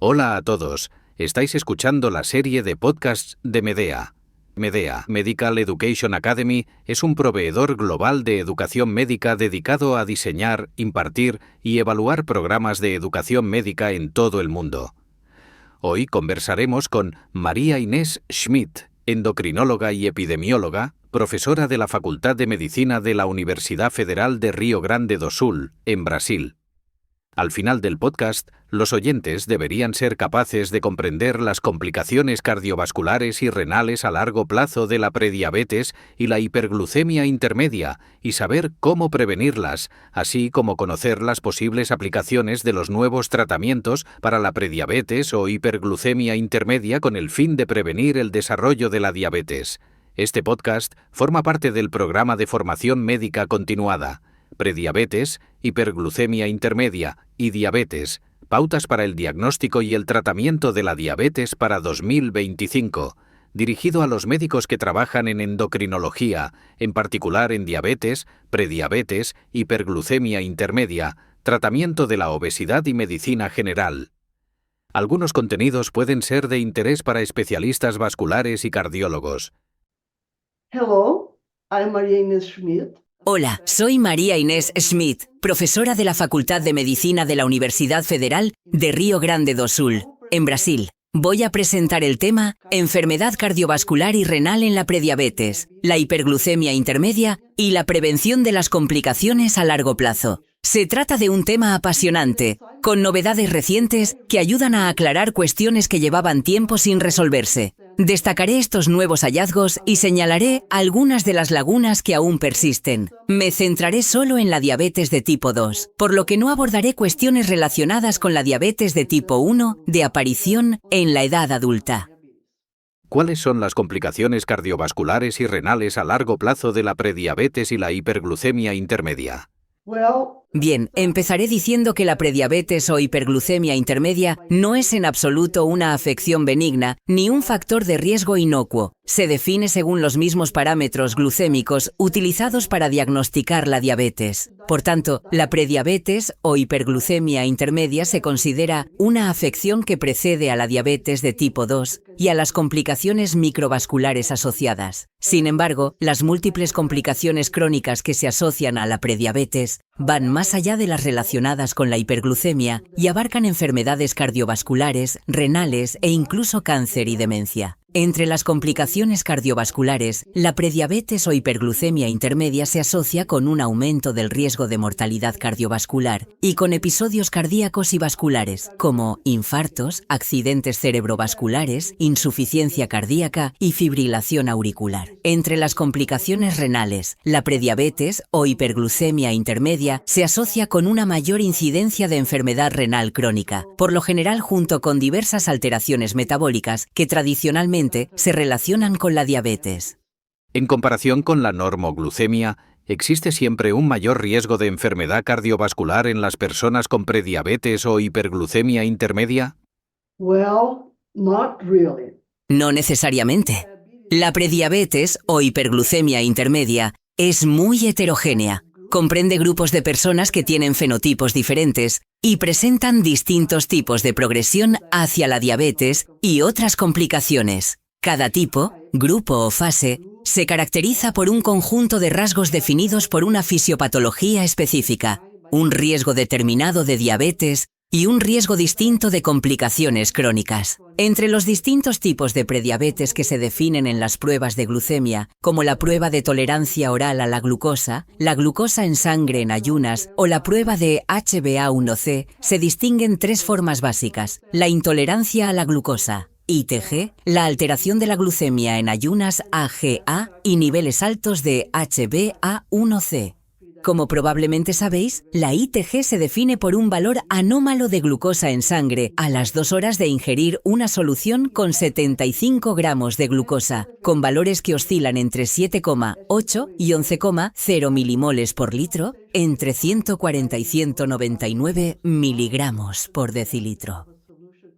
Hola a todos, estáis escuchando la serie de podcasts de Medea. Medea, Medical Education Academy, es un proveedor global de educación médica dedicado a diseñar, impartir y evaluar programas de educación médica en todo el mundo. Hoy conversaremos con María Inés Schmidt, endocrinóloga y epidemióloga, profesora de la Facultad de Medicina de la Universidad Federal de Rio Grande do Sul, en Brasil. Al final del podcast, los oyentes deberían ser capaces de comprender las complicaciones cardiovasculares y renales a largo plazo de la prediabetes y la hiperglucemia intermedia y saber cómo prevenirlas, así como conocer las posibles aplicaciones de los nuevos tratamientos para la prediabetes o hiperglucemia intermedia con el fin de prevenir el desarrollo de la diabetes. Este podcast forma parte del programa de formación médica continuada. Prediabetes, hiperglucemia intermedia y diabetes, pautas para el diagnóstico y el tratamiento de la diabetes para 2025, dirigido a los médicos que trabajan en endocrinología, en particular en diabetes, prediabetes, hiperglucemia intermedia, tratamiento de la obesidad y medicina general. Algunos contenidos pueden ser de interés para especialistas vasculares y cardiólogos. Hello, I'm María Inés Schmidt. Hola, soy María Inés Schmidt, profesora de la Facultad de Medicina de la Universidad Federal de Rio Grande do Sul, en Brasil. Voy a presentar el tema enfermedad cardiovascular y renal en la prediabetes, la hiperglucemia intermedia y la prevención de las complicaciones a largo plazo. Se trata de un tema apasionante, con novedades recientes que ayudan a aclarar cuestiones que llevaban tiempo sin resolverse. Destacaré estos nuevos hallazgos y señalaré algunas de las lagunas que aún persisten. Me centraré solo en la diabetes de tipo 2, por lo que no abordaré cuestiones relacionadas con la diabetes de tipo 1 de aparición en la edad adulta. ¿Cuáles son las complicaciones cardiovasculares y renales a largo plazo de la prediabetes y la hiperglucemia intermedia? Bien, empezaré diciendo que la prediabetes o hiperglucemia intermedia no es en absoluto una afección benigna ni un factor de riesgo inocuo. Se define según los mismos parámetros glucémicos utilizados para diagnosticar la diabetes. Por tanto, la prediabetes o hiperglucemia intermedia se considera una afección que precede a la diabetes de tipo 2 y a las complicaciones microvasculares asociadas. Sin embargo, las múltiples complicaciones crónicas que se asocian a la prediabetes van más allá de las relacionadas con la hiperglucemia y abarcan enfermedades cardiovasculares, renales e incluso cáncer y demencia. Entre las complicaciones cardiovasculares, la prediabetes o hiperglucemia intermedia se asocia con un aumento del riesgo de mortalidad cardiovascular y con episodios cardíacos y vasculares, como infartos, accidentes cerebrovasculares, insuficiencia cardíaca y fibrilación auricular. Entre las complicaciones renales, la prediabetes o hiperglucemia intermedia se asocia con una mayor incidencia de enfermedad renal crónica, por lo general junto con diversas alteraciones metabólicas que tradicionalmente se relacionan con la diabetes. En comparación con la normoglucemia, ¿existe siempre un mayor riesgo de enfermedad cardiovascular en las personas con prediabetes o hiperglucemia intermedia? Not really. No necesariamente. La prediabetes o hiperglucemia intermedia es muy heterogénea. Comprende grupos de personas que tienen fenotipos diferentes y presentan distintos tipos de progresión hacia la diabetes y otras complicaciones. Cada tipo, grupo o fase se caracteriza por un conjunto de rasgos definidos por una fisiopatología específica, un riesgo determinado de diabetes y un riesgo distinto de complicaciones crónicas. Entre los distintos tipos de prediabetes que se definen en las pruebas de glucemia, como la prueba de tolerancia oral a la glucosa en sangre en ayunas o la prueba de HbA1c, se distinguen tres formas básicas: la intolerancia a la glucosa, ITG, la alteración de la glucemia en ayunas AGA y niveles altos de HbA1c. Como probablemente sabéis, la ITG se define por un valor anómalo de glucosa en sangre a las 2 horas de ingerir una solución con 75 gramos de glucosa, con valores que oscilan entre 7,8 y 11,0 milimoles por litro, entre 140 y 199 miligramos por decilitro.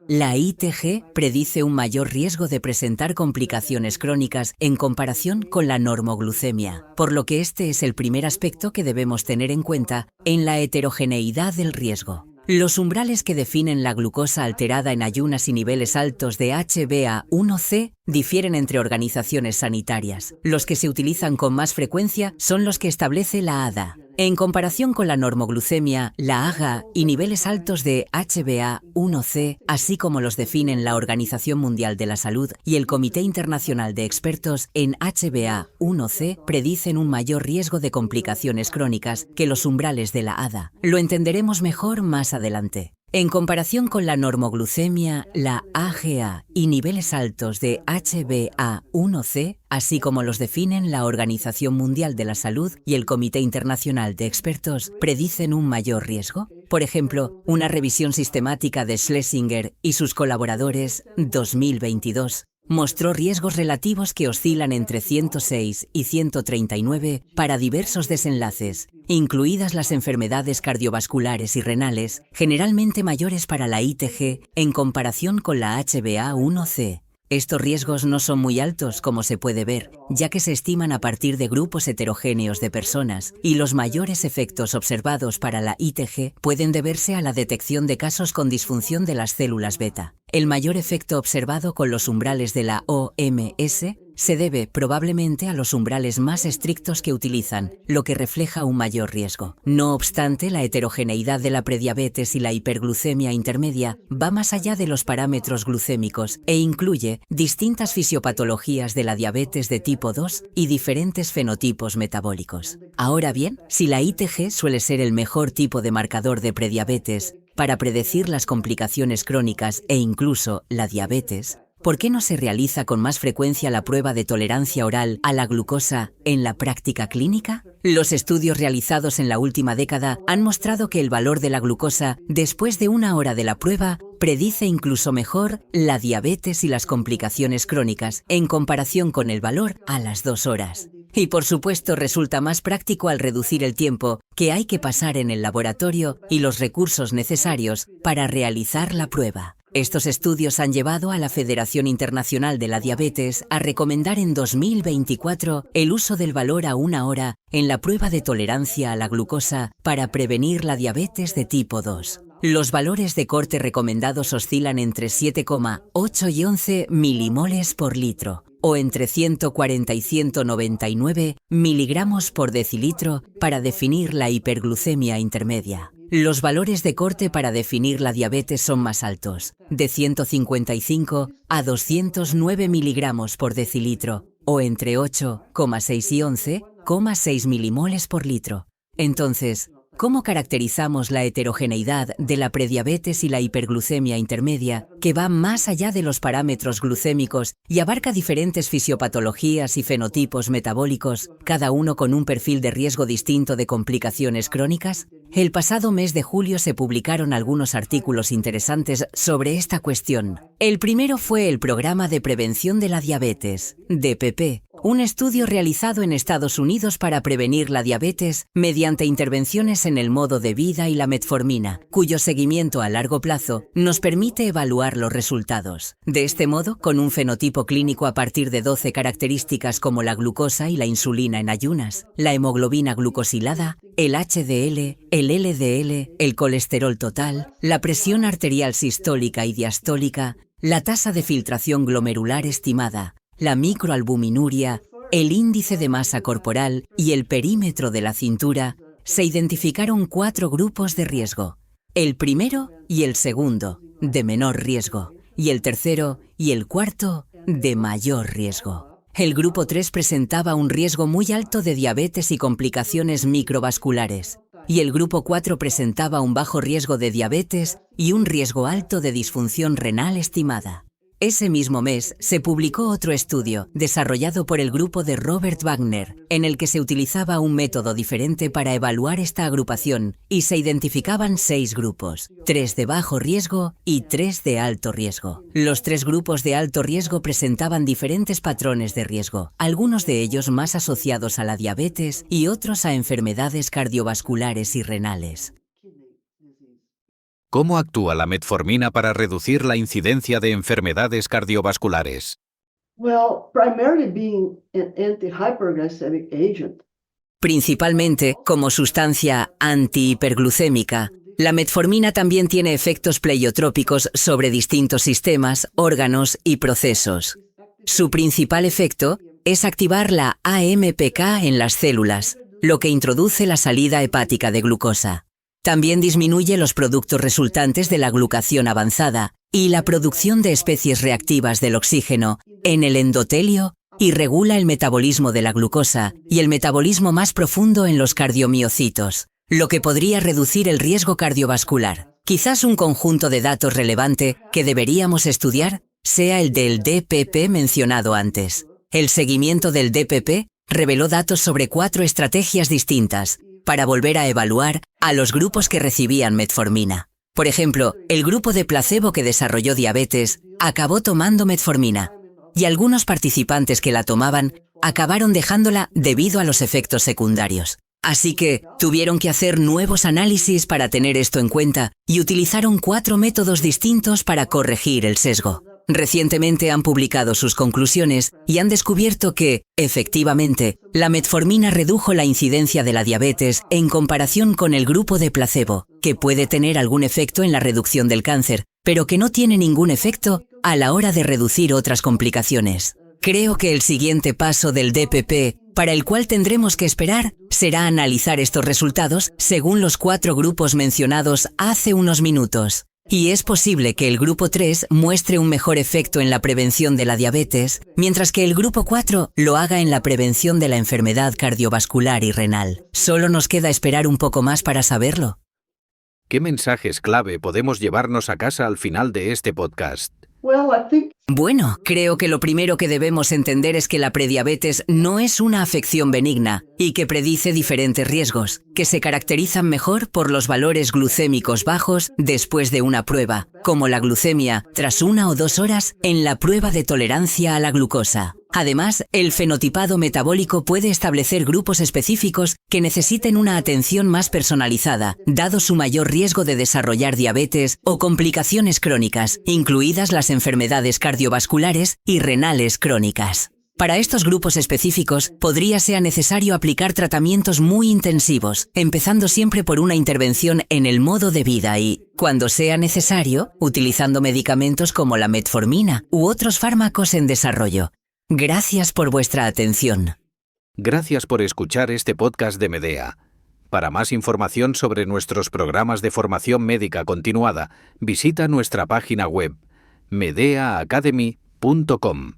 La ITG predice un mayor riesgo de presentar complicaciones crónicas en comparación con la normoglucemia, por lo que este es el primer aspecto que debemos tener en cuenta en la heterogeneidad del riesgo. Los umbrales que definen la glucosa alterada en ayunas y niveles altos de HbA1c difieren entre organizaciones sanitarias. Los que se utilizan con más frecuencia son los que establece la ADA. En comparación con la normoglucemia, la AGA y niveles altos de HbA1c, así como los definen la Organización Mundial de la Salud y el Comité Internacional de Expertos en HbA1c, predicen un mayor riesgo de complicaciones crónicas que los umbrales de la ADA. Lo entenderemos mejor más adelante. En comparación con la normoglucemia, la AGA y niveles altos de HbA1c, así como los definen la Organización Mundial de la Salud y el Comité Internacional de Expertos, predicen un mayor riesgo. Por ejemplo, una revisión sistemática de Schlesinger y sus colaboradores, 2022, mostró riesgos relativos que oscilan entre 106 y 139 para diversos desenlaces, incluidas las enfermedades cardiovasculares y renales, generalmente mayores para la ITG en comparación con la HbA1c. Estos riesgos no son muy altos, como se puede ver, ya que se estiman a partir de grupos heterogéneos de personas, y los mayores efectos observados para la ITG pueden deberse a la detección de casos con disfunción de las células beta. El mayor efecto observado con los umbrales de la OMS se debe probablemente a los umbrales más estrictos que utilizan, lo que refleja un mayor riesgo. No obstante, la heterogeneidad de la prediabetes y la hiperglucemia intermedia va más allá de los parámetros glucémicos e incluye distintas fisiopatologías de la diabetes de tipo 2 y diferentes fenotipos metabólicos. Ahora bien, si la ITG suele ser el mejor tipo de marcador de prediabetes para predecir las complicaciones crónicas e incluso la diabetes, ¿por qué no se realiza con más frecuencia la prueba de tolerancia oral a la glucosa en la práctica clínica? Los estudios realizados en la última década han mostrado que el valor de la glucosa después de una hora de la prueba predice incluso mejor la diabetes y las complicaciones crónicas en comparación con el valor a las 2 horas. Y por supuesto resulta más práctico al reducir el tiempo que hay que pasar en el laboratorio y los recursos necesarios para realizar la prueba. Estos estudios han llevado a la Federación Internacional de la Diabetes a recomendar en 2024 el uso del valor a 1 hora en la prueba de tolerancia a la glucosa para prevenir la diabetes de tipo 2. Los valores de corte recomendados oscilan entre 7,8 y 11 milimoles por litro, o entre 140 y 199 miligramos por decilitro para definir la hiperglucemia intermedia. Los valores de corte para definir la diabetes son más altos, de 155 a 209 miligramos por decilitro, o entre 8,6 y 11,6 milimoles por litro. Entonces, ¿cómo caracterizamos la heterogeneidad de la prediabetes y la hiperglucemia intermedia, que va más allá de los parámetros glucémicos y abarca diferentes fisiopatologías y fenotipos metabólicos, cada uno con un perfil de riesgo distinto de complicaciones crónicas? El pasado mes de julio se publicaron algunos artículos interesantes sobre esta cuestión. El primero fue el Programa de Prevención de la Diabetes, DPP, un estudio realizado en Estados Unidos para prevenir la diabetes mediante intervenciones en el modo de vida y la metformina, cuyo seguimiento a largo plazo nos permite evaluar los resultados. De este modo, con un fenotipo clínico a partir de 12 características como la glucosa y la insulina en ayunas, la hemoglobina glucosilada, el HDL, el LDL, el colesterol total, la presión arterial sistólica y diastólica, la tasa de filtración glomerular estimada, la microalbuminuria, el índice de masa corporal y el perímetro de la cintura, se identificaron 4 grupos de riesgo. El primero y el segundo, de menor riesgo, y el tercero y el cuarto, de mayor riesgo. El grupo 3 presentaba un riesgo muy alto de diabetes y complicaciones microvasculares, y el grupo 4 presentaba un bajo riesgo de diabetes y un riesgo alto de disfunción renal estimada. Ese mismo mes se publicó otro estudio, desarrollado por el grupo de Robert Wagner, en el que se utilizaba un método diferente para evaluar esta agrupación y se identificaban 6 grupos, 3 de bajo riesgo y 3 de alto riesgo. Los 3 grupos de alto riesgo presentaban diferentes patrones de riesgo, algunos de ellos más asociados a la diabetes y otros a enfermedades cardiovasculares y renales. ¿Cómo actúa la metformina para reducir la incidencia de enfermedades cardiovasculares? Well, primarily being an anti-hyperglycemic agent. Principalmente como sustancia antihiperglucémica, La metformina también tiene efectos pleiotrópicos sobre distintos sistemas, órganos y procesos. Su principal efecto es activar la AMPK en las células, lo que introduce la salida hepática de glucosa. También disminuye los productos resultantes de la glucación avanzada y la producción de especies reactivas del oxígeno en el endotelio y regula el metabolismo de la glucosa y el metabolismo más profundo en los cardiomiocitos, lo que podría reducir el riesgo cardiovascular. Quizás un conjunto de datos relevante que deberíamos estudiar sea el del DPP mencionado antes. El seguimiento del DPP reveló datos sobre 4 estrategias distintas para volver a evaluar a los grupos que recibían metformina. Por ejemplo, el grupo de placebo que desarrolló diabetes acabó tomando metformina y algunos participantes que la tomaban acabaron dejándola debido a los efectos secundarios. Así que tuvieron que hacer nuevos análisis para tener esto en cuenta y utilizaron 4 métodos distintos para corregir el sesgo. Recientemente han publicado sus conclusiones y han descubierto que, efectivamente, la metformina redujo la incidencia de la diabetes en comparación con el grupo de placebo, que puede tener algún efecto en la reducción del cáncer, pero que no tiene ningún efecto a la hora de reducir otras complicaciones. Creo que el siguiente paso del DPP, para el cual tendremos que esperar, será analizar estos resultados según los 4 grupos mencionados hace unos minutos. Y es posible que el grupo 3 muestre un mejor efecto en la prevención de la diabetes, mientras que el grupo 4 lo haga en la prevención de la enfermedad cardiovascular y renal. Solo nos queda esperar un poco más para saberlo. ¿Qué mensajes clave podemos llevarnos a casa al final de este podcast? Bueno, creo que lo primero que debemos entender es que la prediabetes no es una afección benigna y que predice diferentes riesgos, que se caracterizan mejor por los valores glucémicos bajos después de una prueba, como la glucemia tras 1 o 2 horas en la prueba de tolerancia a la glucosa. Además, el fenotipado metabólico puede establecer grupos específicos que necesiten una atención más personalizada, dado su mayor riesgo de desarrollar diabetes o complicaciones crónicas, incluidas las enfermedades cardiovasculares y renales crónicas. Para estos grupos específicos, podría ser necesario aplicar tratamientos muy intensivos, empezando siempre por una intervención en el modo de vida y, cuando sea necesario, utilizando medicamentos como la metformina u otros fármacos en desarrollo. Gracias por vuestra atención. Gracias por escuchar este podcast de Medea. Para más información sobre nuestros programas de formación médica continuada, visita nuestra página web medeaacademy.com.